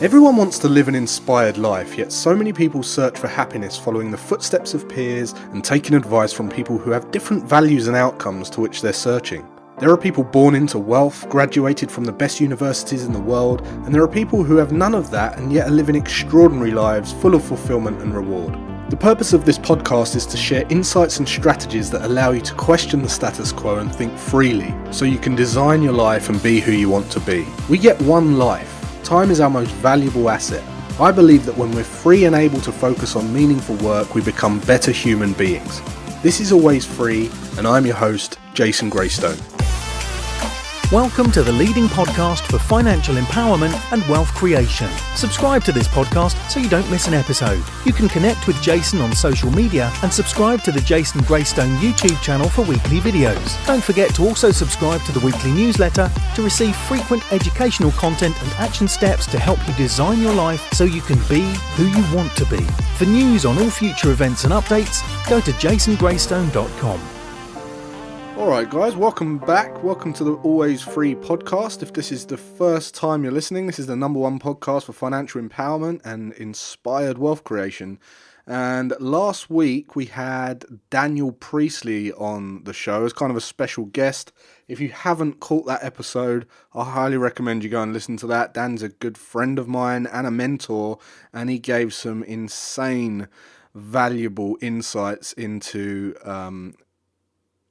Everyone wants to live an inspired life, yet so many people search for happiness following the footsteps of peers and taking advice from people who have different values and outcomes to which they're searching. There are people born into wealth, graduated from the best universities in the world, and there are people who have none of that and yet are living extraordinary lives full of fulfillment and reward. The purpose of this podcast is to share insights and strategies that allow you to question the status quo and think freely, so you can design your life and be who you want to be. We get one life. Time is our most valuable asset. I believe that when we're free and able to focus on meaningful work, we become better human beings. This is Always Free, and I'm your host, Jason Greystone. Welcome to the leading podcast for financial empowerment and wealth creation. Subscribe to this podcast so you don't miss an episode. You can connect with Jason on social media and subscribe to the Jason Greystone YouTube channel for weekly videos. Don't forget to also subscribe to the weekly newsletter to receive frequent educational content and action steps to help you design your life so you can be who you want to be. For news on all future events and updates, go to jasongreystone.com. Alright guys, welcome back. Welcome to the Always Free podcast. If this is the first time you're listening, this is the number one podcast for financial empowerment and inspired wealth creation. And last week we had Daniel Priestley on the show as kind of a special guest. If you haven't caught that episode, I highly recommend you go and listen to that. Dan's a good friend of mine and a mentor, and he gave some insane, valuable insights into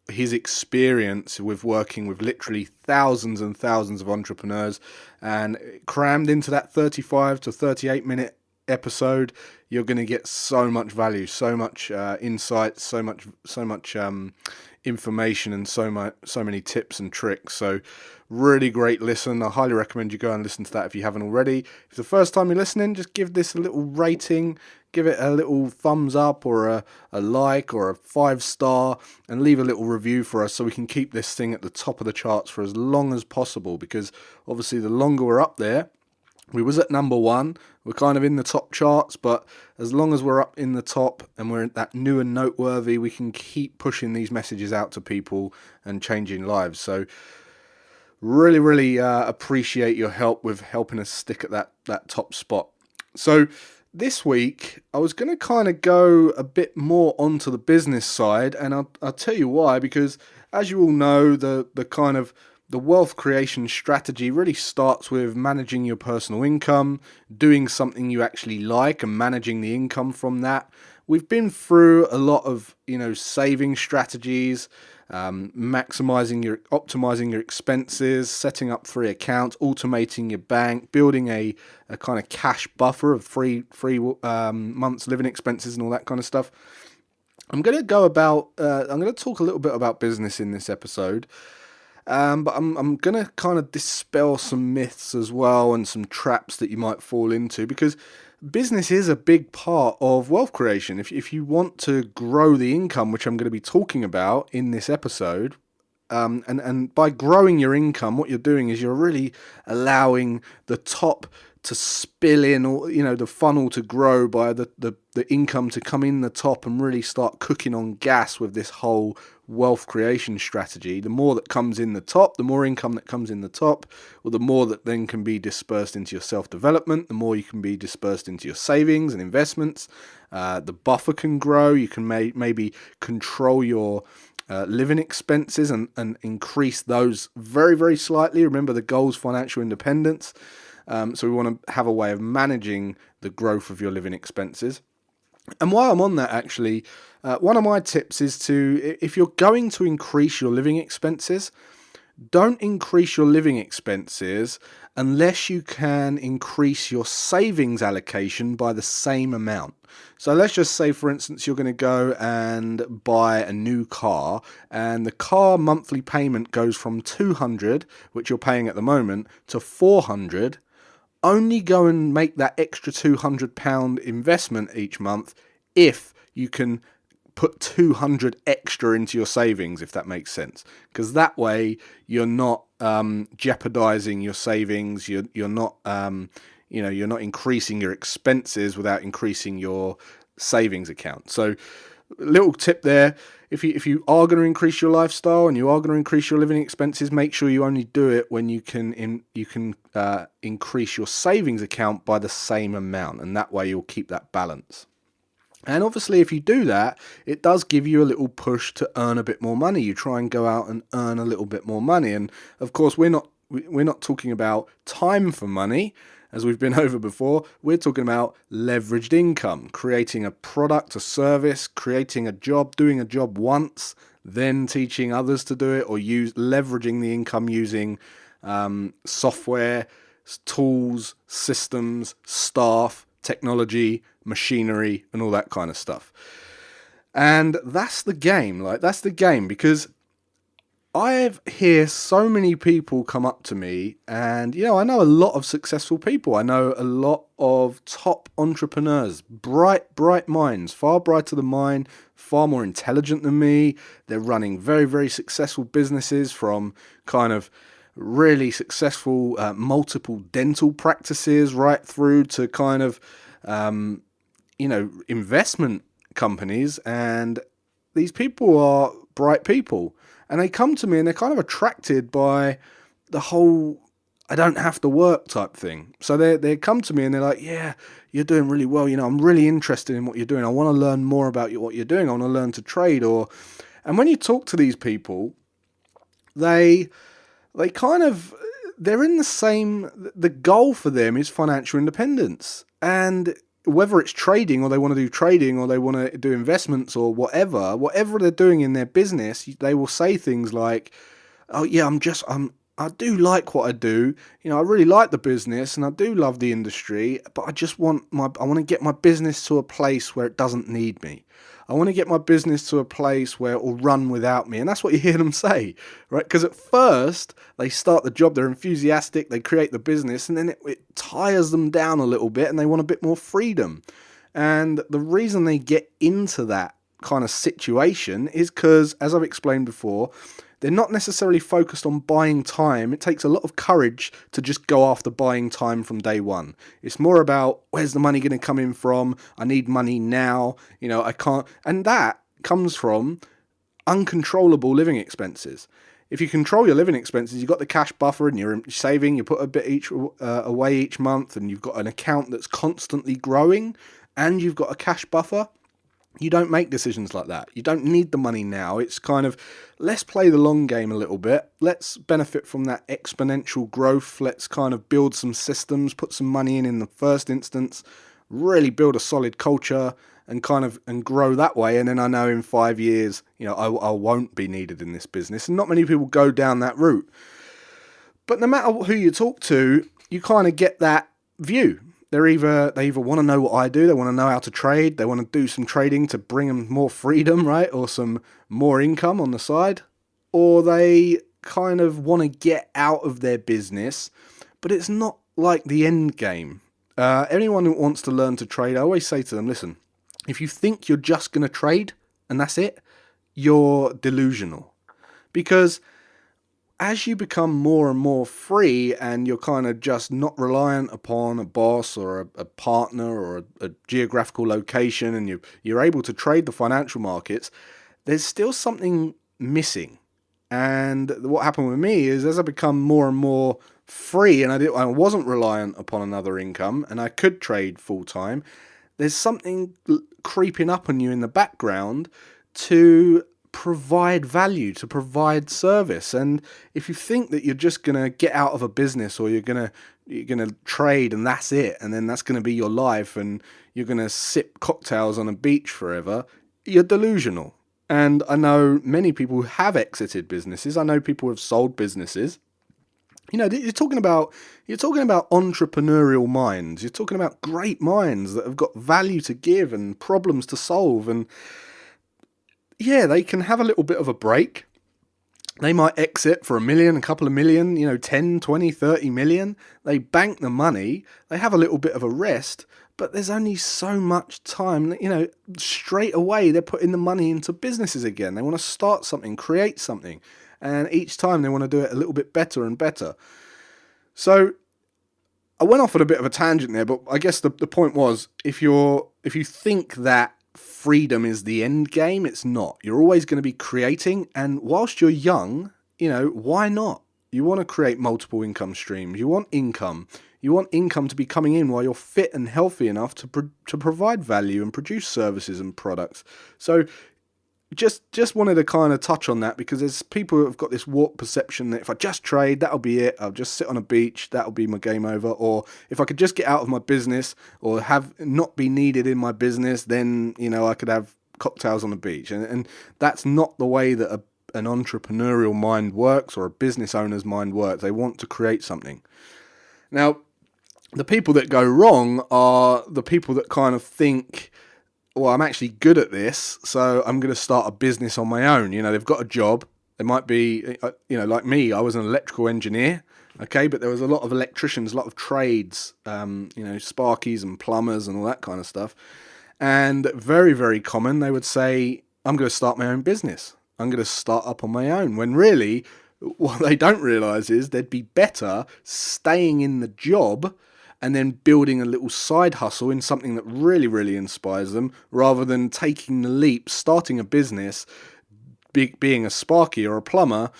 his experience with working with literally thousands and thousands of entrepreneurs, and crammed into that 35 to 38 minute episode, you're going to get so much value, so much insight, so much information, and so many tips and tricks. So really great listen. I highly recommend you go and listen to that if you haven't already. If it's the first time you're listening, just give this a little rating, give it a little thumbs up or a like or a 5-star, and leave a little review for us so we can keep this thing at the top of the charts for as long as possible, because obviously the longer we're up there, we was at number one, we're kind of in the top charts, but as long as we're up in the top and we're that new and noteworthy, we can keep pushing these messages out to people and changing lives. So really appreciate your help with helping us stick at that top spot. So this week, I was going to kind of go a bit more onto the business side, and I'll tell you why, because as you all know, the wealth creation strategy really starts with managing your personal income, doing something you actually like and managing the income from that. We've been through a lot of, saving strategies, optimizing your expenses, setting up 3 accounts, automating your bank, building a kind of cash buffer of three months living expenses and all that kind of stuff. I'm going to talk a little bit about business in this episode. But I'm going to kind of dispel some myths as well and some traps that you might fall into, because business is a big part of wealth creation. If you want to grow the income, which I'm going to be talking about in this episode, and by growing your income, what you're doing is you're really allowing the top to spill in, or the funnel to grow by the income to come in the top and really start cooking on gas with this whole wealth creation strategy. The more that comes in the top, the more income that comes in the top, or the more that then can be dispersed into your self-development, the more you can be dispersed into your savings and investments. The buffer can grow. You can maybe control your living expenses and increase those very, very slightly. Remember, the goal is financial independence. So we want to have a way of managing the growth of your living expenses. And while I'm on that, actually, one of my tips is if you're going to increase your living expenses, don't increase your living expenses unless you can increase your savings allocation by the same amount. So let's just say, for instance, you're going to go and buy a new car, and the car monthly payment goes from $200, which you're paying at the moment, to $400. Only go and make that extra £200 investment each month if you can put 200 extra into your savings, if that makes sense. Because that way you're not jeopardizing your savings. You're not increasing your expenses without increasing your savings account. So little tip there: if you are going to increase your lifestyle and you are going to increase your living expenses, make sure you only do it when you can increase your savings account by the same amount, and that way you'll keep that balance. And obviously, if you do that, it does give you a little push to earn a bit more money. You try and go out and earn a little bit more money. And of course, we're not talking about time for money, as we've been over before. We're talking about leveraged income, creating a product, a service, creating a job, doing a job once, then teaching others to do it, or leveraging the income using software, tools, systems, staff, technology, machinery, and all that kind of stuff. And that's the game. That's the game, because I hear so many people come up to me, and I know a lot of successful people. I know a lot of top entrepreneurs, bright minds, far brighter than mine, far more intelligent than me. They're running very, very successful businesses, from kind of really successful multiple dental practices right through to kind of investment companies. And these people are bright people, and they come to me and they're kind of attracted by the whole I don't have to work type thing. So they come to me and they're like, yeah, you're doing really well. I'm really interested in what you're doing. I want to learn more about what you're doing. I want to learn to trade. And when you talk to these people, they're in the goal for them is financial independence. And whether it's trading, or they want to do trading, or they want to do investments, or whatever they're doing in their business, they will say things like, oh yeah, I do like what I do. I really like the business and I do love the industry, but I want to get my business to a place where it doesn't need me. I want to get my business to a place where it will run without me. And that's what you hear them say, right? Because at first they start the job, they're enthusiastic, they create the business, and then it tires them down a little bit and they want a bit more freedom. And the reason they get into that kind of situation is because, as I've explained before, they're not necessarily focused on buying time. It takes a lot of courage to just go after buying time from day one. It's more about, where's the money going to come in from? I need money now. I can't. And that comes from uncontrollable living expenses. If you control your living expenses, you've got the cash buffer and you're saving, you put a bit away each month, and you've got an account that's constantly growing, and you've got a cash buffer. You don't make decisions like that. You don't need the money now. It's kind of, let's play the long game a little bit. Let's benefit from that exponential growth. Let's kind of build some systems, put some money in the first instance, really build a solid culture and grow that way. And then I know in 5 years, I won't be needed in this business. And not many people go down that route. But no matter who you talk to, you kind of get that view. They either want to know what I do, they want to know how to trade, they want to do some trading to bring them more freedom, right, or some more income on the side, or they kind of want to get out of their business, but it's not like the end game. Anyone who wants to learn to trade, I always say to them, listen, if you think you're just going to trade and that's it, you're delusional. Because as you become more and more free and you're kind of just not reliant upon a boss or a partner or a geographical location, and you're able to trade the financial markets, there's still something missing. And what happened with me is, as I become more and more free and I wasn't reliant upon another income and I could trade full time, there's something creeping up on you in the background to provide value, to provide service. And if you think that you're just going to get out of a business, or you're going to trade and that's it, and then that's going to be your life and you're going to sip cocktails on a beach forever, you're delusional. And I know many people who have exited businesses. I know people who have sold businesses. You're talking about entrepreneurial minds. You're talking about great minds that have got value to give and problems to solve. And yeah, they can have a little bit of a break. They might exit for $1 million, a couple of million, 10, 20, 30 million. They bank the money. They have a little bit of a rest, but there's only so much time. Straight away, they're putting the money into businesses again. They want to start something, create something. And each time they want to do it a little bit better and better. So I went off on a bit of a tangent there, but I guess the point was, if you think that freedom is the end game. It's not. You're always going to be creating, and whilst you're young, why not? You want to create multiple income streams. You want income. You want income to be coming in while you're fit and healthy enough to provide value and produce services and products. So just wanted to kind of touch on that, because there's people who have got this warped perception that if I just trade, that'll be it. I'll just sit on a beach, that'll be my game over. Or if I could just get out of my business or have not be needed in my business, then I could have cocktails on the beach. And that's not the way that an entrepreneurial mind works, or a business owner's mind works. They want to create something. Now, the people that go wrong are the people that kind of think, well, I'm actually good at this, so I'm going to start a business on my own. They've got a job. They might be, like me, I was an electrical engineer, okay, but there was a lot of electricians, a lot of trades, sparkies and plumbers and all that kind of stuff. And very, very common, they would say, I'm going to start my own business. I'm going to start up on my own. When really, what they don't realise is they'd be better staying in the job and then building a little side hustle in something that really, really inspires them, rather than taking the leap, starting a business, being a sparky or a plumber,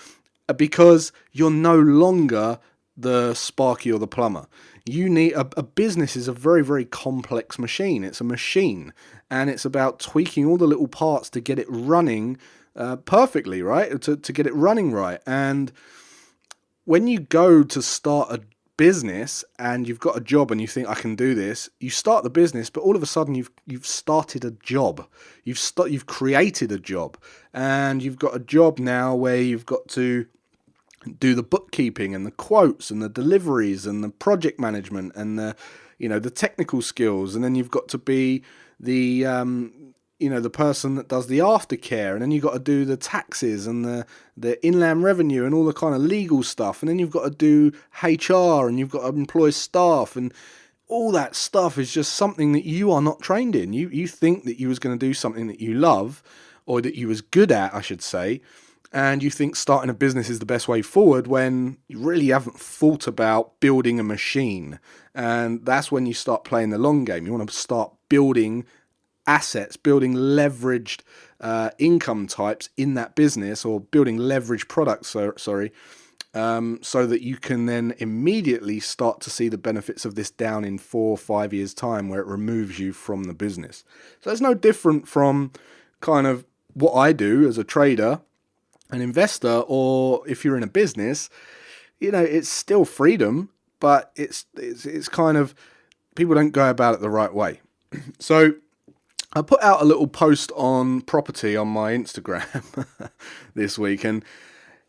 because you're no longer the sparky or the plumber. You need a business is a very, very complex machine. It's a machine, and it's about tweaking all the little parts to get it running perfectly, right? To get it running right. And when you go to start a business and you've got a job and you think, I can do this, you start the business, but all of a sudden you've started a job. You've created a job, and you've got a job now where you've got to do the bookkeeping and the quotes and the deliveries and the project management and the technical skills, and then you've got to be the the person that does the aftercare, and then you've got to do the taxes and the inland revenue and all the kind of legal stuff, and then you've got to do HR, and you've got to employ staff, and all that stuff is just something that you are not trained in. You think that you was going to do something that you love, or that you was good at, I should say, and you think starting a business is the best way forward, when you really haven't thought about building a machine. And that's when you start playing the long game. You want to start building assets, building leveraged income types in that business, or building leveraged products, so that you can then immediately start to see the benefits of this down in 4 or 5 years' time, where it removes you from the business. So it's no different from kind of what I do as a trader, an investor, or if you're in a business. It's still freedom, but it's kind of, people don't go about it the right way. So I put out a little post on property on my Instagram this week, and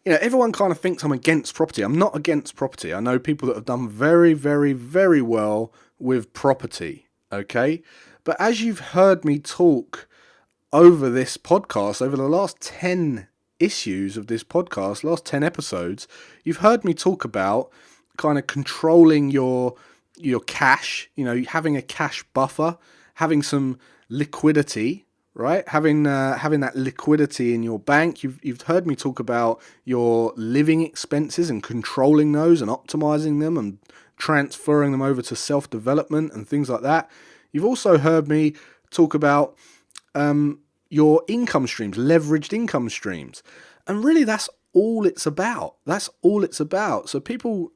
everyone kind of thinks I'm against property. I'm not against property. I know people that have done very, very, very well with property, okay? But as you've heard me talk over this podcast, over the last 10 issues of this podcast, last 10 episodes, you've heard me talk about kind of controlling your cash, having a cash buffer, having some liquidity, right? Having that liquidity in your bank. You've heard me talk about your living expenses and controlling those and optimizing them and transferring them over to self-development and things like that. You've also heard me talk about your income streams, leveraged income streams. And really that's all it's about. That's all it's about. So people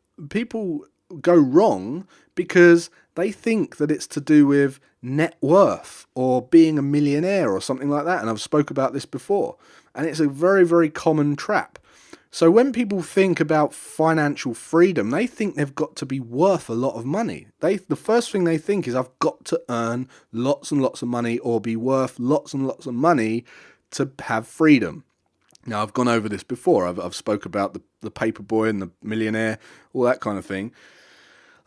go wrong because they think that it's to do with net worth or being a millionaire or something like that. And I've spoke about this before. And it's a very, very common trap. So when people think about financial freedom, they think they've got to be worth a lot of money. The first thing they think is, I've got to earn lots and lots of money, or be worth lots and lots of money to have freedom. Now, I've gone over this before. I've spoke about the paper boy and the millionaire, all that kind of thing.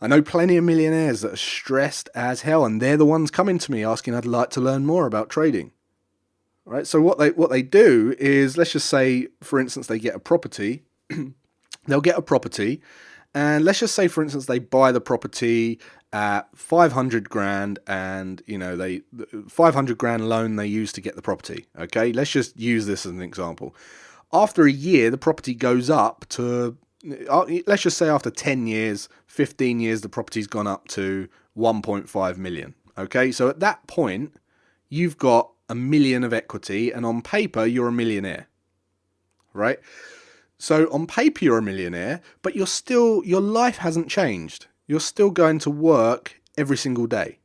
I know plenty of millionaires that are stressed as hell, and they're the ones coming to me asking, I'd like to learn more about trading. Right? So what they do is, let's just say, for instance, they get a property. They'll get a property, and let's just say, for instance, they buy the property at 500 grand, and they 500 grand loan they use to get the property. Okay, let's just use this as an example. After a year, the property goes up to, let's just say after 10 years, 15 years, the property's gone up to 1.5 million. Okay, so at that point, you've got $1 million of equity, and on paper you're a millionaire, right? So on paper you're a millionaire, but your life hasn't changed. You're still going to work every single day.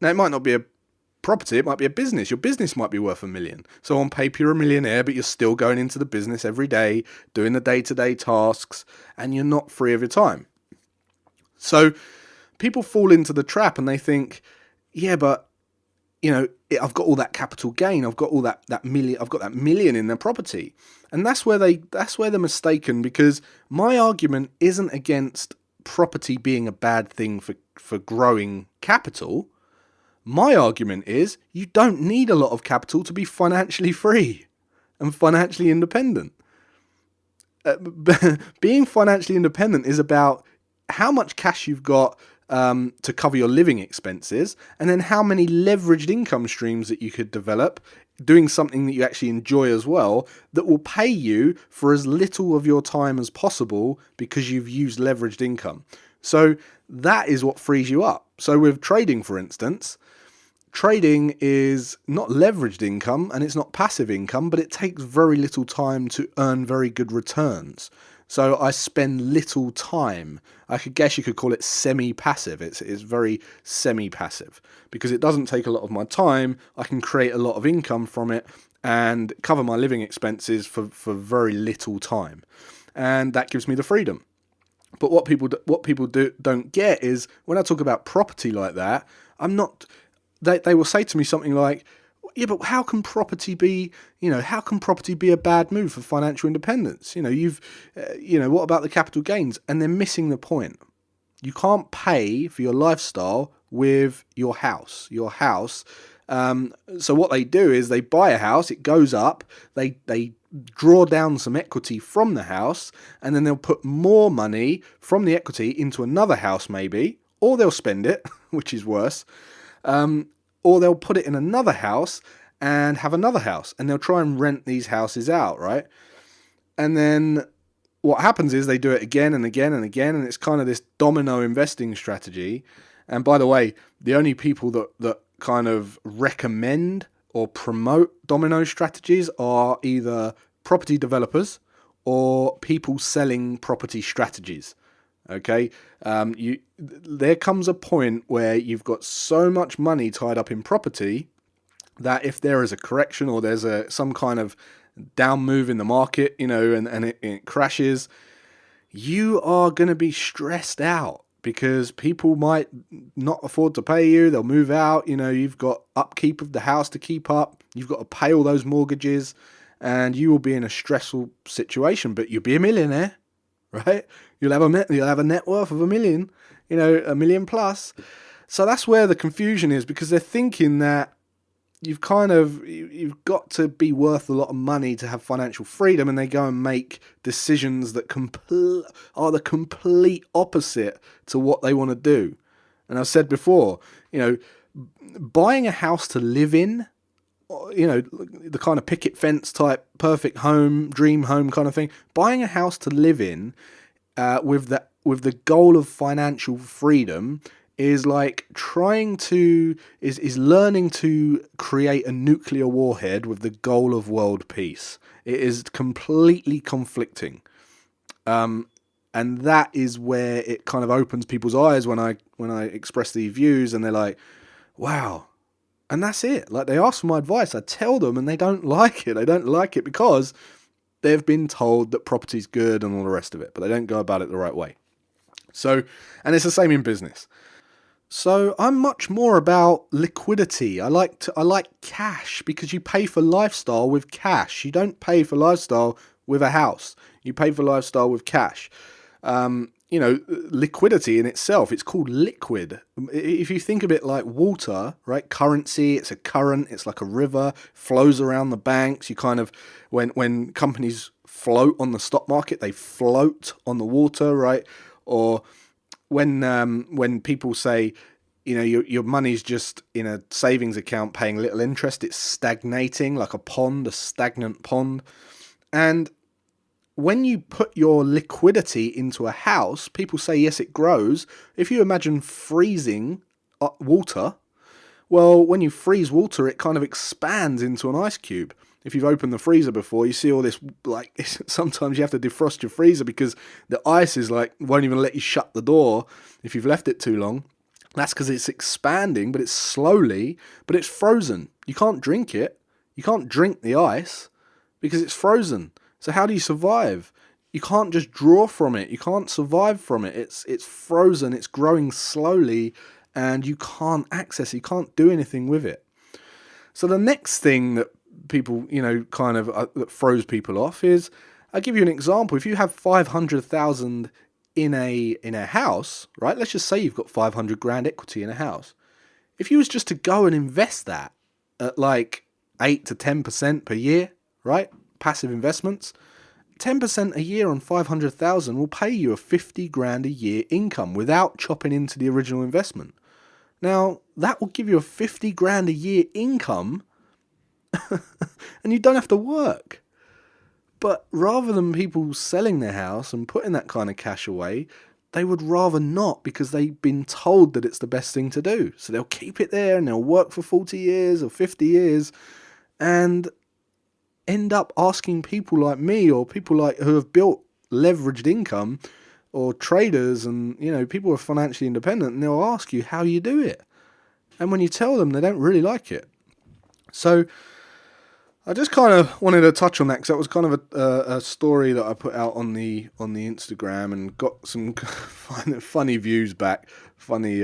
Now, it might not be a property, it might be a business. Your business might be worth $1 million. So on paper you're a millionaire, but you're still going into the business every day, doing the day-to-day tasks, and you're not free of your time. So people fall into the trap and they think, yeah, but I've got all that capital gain, I've got all that million, I've got that million in their property. And that's where they're mistaken, because my argument isn't against property being a bad thing for growing capital. My argument is you don't need a lot of capital to be financially free and financially independent. Being financially independent is about how much cash you've got to cover your living expenses, and then how many leveraged income streams that you could develop doing something that you actually enjoy as well, that will pay you for as little of your time as possible because you've used leveraged income. So that is what frees you up. So with trading, for instance, trading is not leveraged income and it's not passive income, but it takes very little time to earn very good returns. So I spend little time. I guess you could call it semi-passive. It's very semi-passive because it doesn't take a lot of my time. I can create a lot of income from it and cover my living expenses for very little time. And that gives me the freedom. But what people don't get is when I talk about property like that, they will say to me something like, yeah, but how can property be a bad move for financial independence? What about the capital gains? And they're missing the point. You can't pay for your lifestyle with your house. So what they do is they buy a house, it goes up, they draw down some equity from the house, and then they'll put more money from the equity into another house maybe, or they'll spend it, which is worse. Or they'll put it in another house and have another house, and they'll try and rent these houses out, right? And then what happens is they do it again and again and again, and it's kind of this domino investing strategy. And by the way, the only people that kind of recommend or promote domino strategies are either property developers or people selling property strategies. Okay, there comes a point where you've got so much money tied up in property that if there is a correction or there's some kind of down move in the market, and it crashes, you are going to be stressed out because people might not afford to pay you. They'll move out. You've got upkeep of the house to keep up. You've got to pay all those mortgages, and you will be in a stressful situation. But you'll be a millionaire, right? You'll have a net worth of $1 million, $1 million plus. So that's where the confusion is, because they're thinking that you've got to be worth a lot of money to have financial freedom, and they go and make decisions that are the complete opposite to what they want to do. And I've said before, buying a house to live in, the kind of picket fence type, perfect home, dream home kind of thing, buying a house to live in with the goal of financial freedom is like is learning to create a nuclear warhead with the goal of world peace. It is completely conflicting. And that is where it kind of opens people's eyes when I express these views, and they're like, wow. And that's it. Like, they ask for my advice, I tell them, and they don't like it. They don't like it because they've been told that property's good and all the rest of it, but they don't go about it the right way. So, and it's the same in business. So I'm much more about liquidity. I like cash, because you pay for lifestyle with cash. You don't pay for lifestyle with a house. You pay for lifestyle with cash. Liquidity in itself, it's called liquid. If you think of it like water, right? Currency, it's a current, it's like a river, flows around the banks. You kind of, when companies float on the stock market, they float on the water, right? Or when people say, your money's just in a savings account paying little interest, it's stagnating like a stagnant pond. And when you put your liquidity into a house, people say, yes, it grows. If you imagine freezing water, Well, when you freeze water, it kind of expands into an ice cube. If you've opened the freezer before, you see all this, like, sometimes you have to defrost your freezer because the ice is like, won't even let you shut the door if you've left it too long. That's because it's expanding, but it's slowly, but it's frozen. You can't drink it. You can't drink the ice because it's frozen. So how do you survive? You can't just draw from it. You can't survive from it. It's frozen. It's growing slowly, and you can't access it. You can't do anything with it. So the next thing that people, that throws people off is, I'll give you an example. If you have 500,000 in a house, right? Let's just say you've got 500 grand equity in a house. If you was just to go and invest that at like 8 to 10% per year, right? Passive investments, 10% a year on 500,000 will pay you a 50 grand a year income without chopping into the original investment. Now, that will give you a 50 grand a year income and you don't have to work. But rather than people selling their house and putting that kind of cash away, they would rather not because they've been told that it's the best thing to do. So they'll keep it there and they'll work for 40 years or 50 years and end up asking people like me or people like who have built leveraged income or traders and, people who are financially independent, and they'll ask you how you do it. And when you tell them, they don't really like it. So I just kind of wanted to touch on that because that was kind of a story that I put out on the Instagram and got some funny views back, funny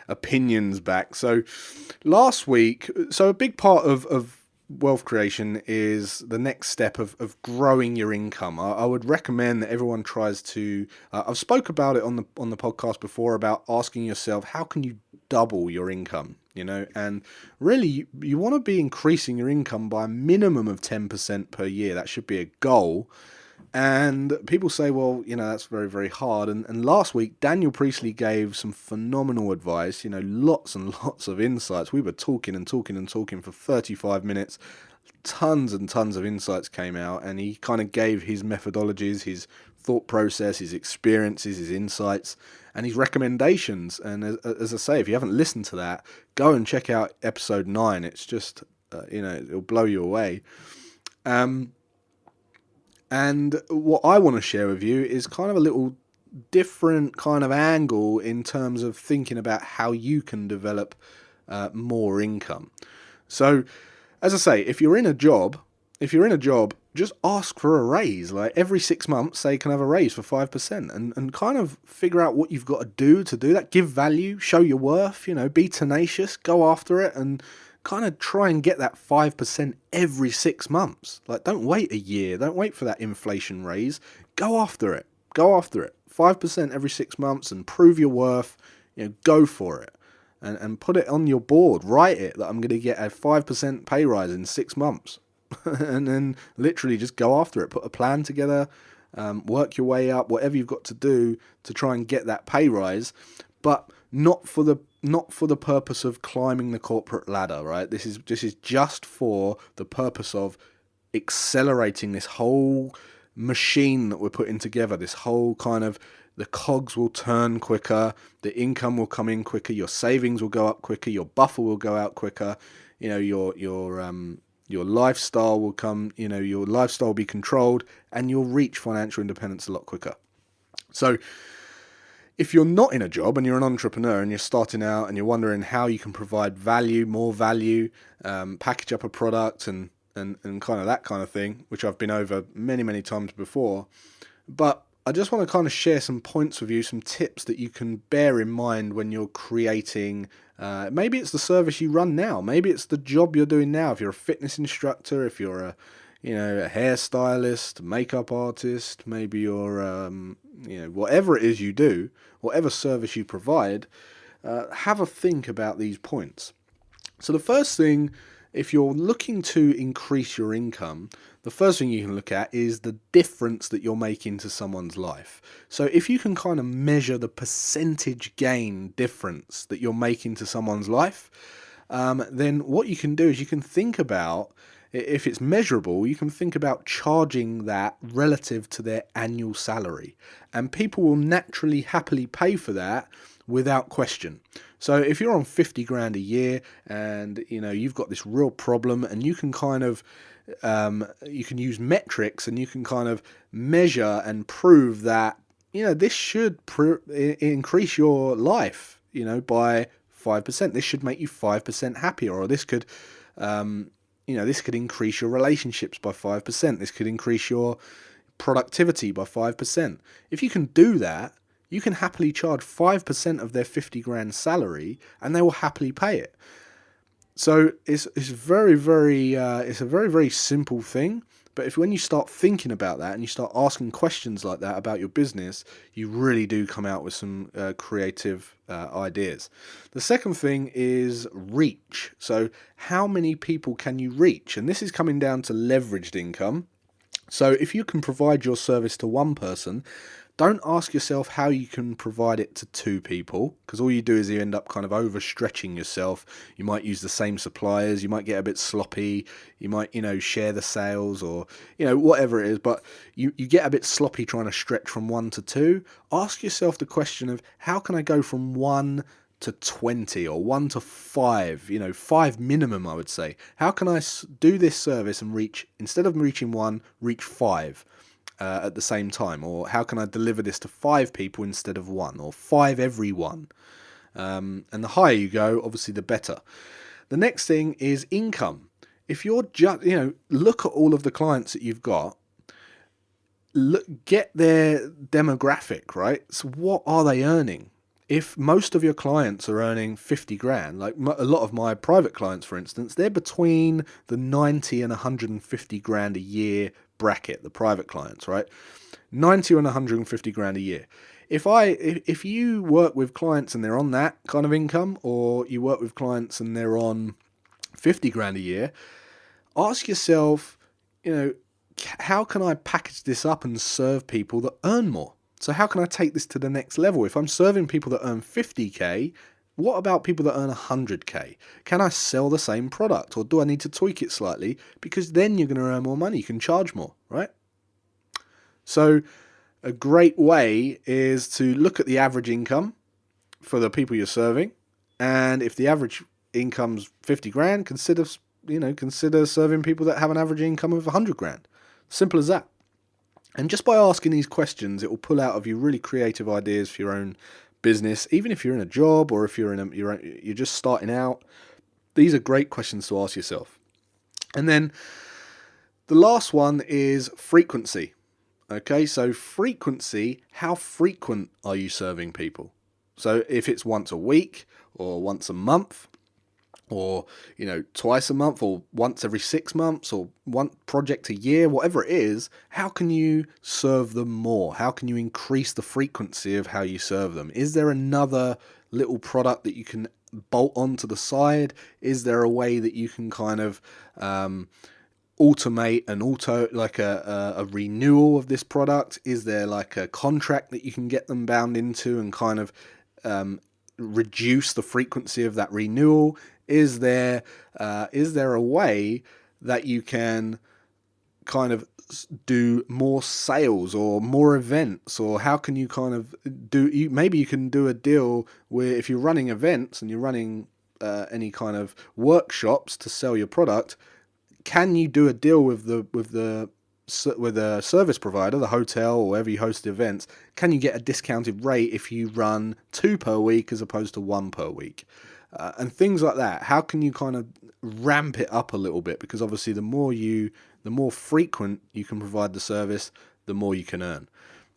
opinions back. So last week, a big part of wealth creation is the next step of growing your income. I would recommend that everyone tries to. I've spoke about it on the podcast before about asking yourself, how can you double your income? And really you want to be increasing your income by a minimum of 10% per year. That should be a goal. And people say, well, that's very, very hard. And last week, Daniel Priestley gave some phenomenal advice, lots and lots of insights. We were talking for 35 minutes. Tons and tons of insights came out, and he kind of gave his methodologies, his thought process, his experiences, his insights, and his recommendations. And as I say, if you haven't listened to that, go and check out episode 9. It's just, it'll blow you away. And what I want to share with you is kind of a little different kind of angle in terms of thinking about how you can develop more income. So, as I say, if you're in a job, just ask for a raise. Like every 6 months, say, can I have a raise for 5%, and kind of figure out what you've got to do that. Give value, show your worth, be tenacious, go after it, and kind of try and get that 5% every 6 months. Like, don't wait a year. Don't wait for that inflation raise. Go after it. 5% every 6 months and prove your worth. Go for it. And put it on your board. Write it that I'm going to get a 5% pay rise in 6 months. And then literally just go after it. Put a plan together. Work your way up. Whatever you've got to do to try and get that pay rise. But not for the purpose of climbing the corporate ladder, right? This is just for the purpose of accelerating this whole machine that we're putting together. This whole kind of, the cogs will turn quicker, the income will come in quicker, your savings will go up quicker, your buffer will go out quicker, your lifestyle will come, your lifestyle will be controlled, and you'll reach financial independence a lot quicker. So if you're not in a job and you're an entrepreneur and you're starting out and you're wondering how you can provide value, more value, package up a product and kind of that kind of thing, which I've been over many, many times before. But I just want to kind of share some points with you, some tips that you can bear in mind when you're creating. Maybe it's the service you run now. Maybe it's the job you're doing now. If you're a fitness instructor, if you're a hairstylist, makeup artist, maybe you're, whatever it is you do, whatever service you provide, have a think about these points. So the first thing, if you're looking to increase your income, the first thing you can look at is the difference that you're making to someone's life. So if you can kind of measure the percentage gain difference that you're making to someone's life, then what you can do is you can think about, if it's measurable, you can think about charging that relative to their annual salary. And people will naturally, happily pay for that without question. So if you're on 50 grand a year and you've got this real problem, and you can kind of you can use metrics and you can kind of measure and prove that this should increase your life by 5%. This should make you 5% happier, or this could this could increase your relationships by 5%. This could increase your productivity by 5%. If you can do that, you can happily charge 5% of their 50 grand salary, and they will happily pay it. So it's very, very it's a very, very simple thing. But when you start thinking about that and you start asking questions like that about your business, you really do come out with some creative ideas. The second thing is reach. So how many people can you reach? And this is coming down to leveraged income. So if you can provide your service to one person, don't ask yourself how you can provide it to two people, because all you do is you end up kind of overstretching yourself. You might use the same suppliers, you might get a bit sloppy, you might, share the sales, or, whatever it is, but you get a bit sloppy trying to stretch from one to two. Ask yourself the question of, how can I go from 1 to 20 or 1 to 5, 5 minimum, I would say. How can I do this service and reach, instead of reaching 1, reach 5? At the same time? Or how can I deliver this to 5 people instead of 1, or 5 every one? And the higher you go, obviously the better. The next thing is income. If you're just, look at all of the clients that you've got, get their demographic, right? So what are they earning? If most of your clients are earning 50 grand, like a lot of my private clients, for instance, they're between the 90 and 150 grand a year bracket, the private clients, right? 90 and 150 grand a year. If you work with clients and they're on that kind of income, or you work with clients and they're on 50 grand a year, ask yourself, how can I package this up and serve people that earn more? So how can I take this to the next level? If I'm serving people that earn 50k, what about people that earn 100k? Can I sell the same product, or do I need to tweak it slightly? Because then you're going to earn more money. You can charge more, right? So a great way is to look at the average income for the people you're serving. And if the average income's 50 grand, consider serving people that have an average income of 100 grand. Simple as that. And just by asking these questions, it will pull out of you really creative ideas for your own business. Even if you're in a job, or if you're you're just starting out, these are great questions to ask yourself. And then the last one is frequency. Okay, so frequency, how frequent are you serving people? So if it's once a week, or once a month, or twice a month, or once every 6 months, or one project a year, whatever it is, how can you serve them more? How can you increase the frequency of how you serve them? Is there another little product that you can bolt onto the side? Is there a way that you can kind of automate a renewal of this product? Is there like a contract that you can get them bound into and kind of reduce the frequency of that renewal? Is there a way that you can kind of do more sales or more events? Or how can you kind of maybe you can do a deal where, if you're running events and you're running any kind of workshops to sell your product, can you do a deal with a service provider, the hotel or wherever you host events? Can you get a discounted rate if you run 2 per week as opposed to 1 per week? And things like that. How can you kind of ramp it up a little bit? Because obviously the more frequent you can provide the service, the more you can earn.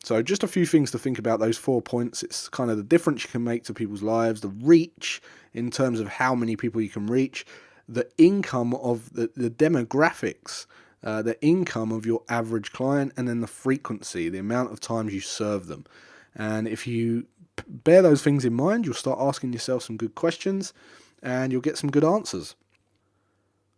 So just a few things to think about, those 4 points. It's kind of the difference you can make to people's lives, the reach in terms of how many people you can reach, the income of the demographics, the income of your average client, and then the frequency, the amount of times you serve them. And if you bear those things in mind, you'll start asking yourself some good questions and you'll get some good answers.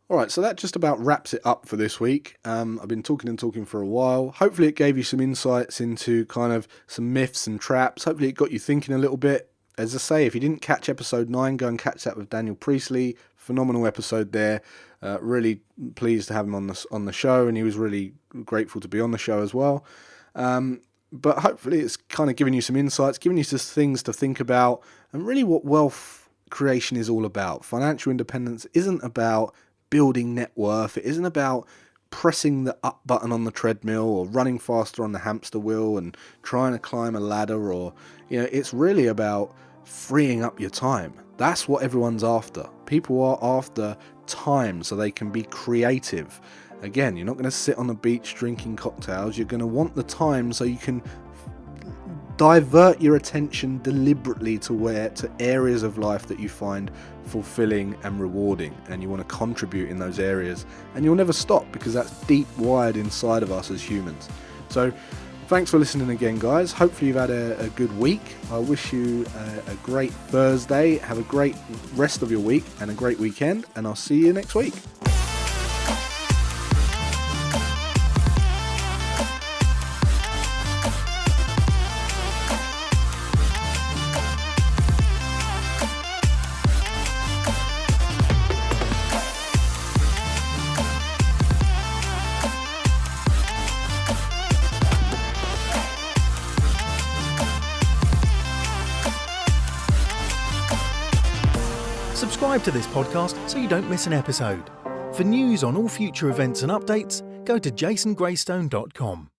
Alright, so that just about wraps it up for this week. I've been talking for a while. Hopefully it gave you some insights into kind of some myths and traps. Hopefully it got you thinking a little bit. As I say, if you didn't catch episode 9, go and catch that with Daniel Priestley. Phenomenal episode there. Really pleased to have him on the show, and he was really grateful to be on the show as well. But hopefully it's kind of giving you some insights, giving you some things to think about, and really what wealth creation is all about. Financial independence isn't about building net worth. It isn't about pressing the up button on the treadmill or running faster on the hamster wheel and trying to climb a ladder, or it's really about freeing up your time. That's what everyone's after. People are after time so they can be creative. Again, you're not going to sit on the beach drinking cocktails. You're going to want the time so you can divert your attention deliberately to areas of life that you find fulfilling and rewarding, and you want to contribute in those areas, and you'll never stop because that's deep wired inside of us as humans. So thanks for listening again, guys. Hopefully you've had a good week. I wish you a great Thursday. Have a great rest of your week and a great weekend, and I'll see you next week. Subscribe to this podcast so you don't miss an episode. For news on all future events and updates, go to jasongreystone.com.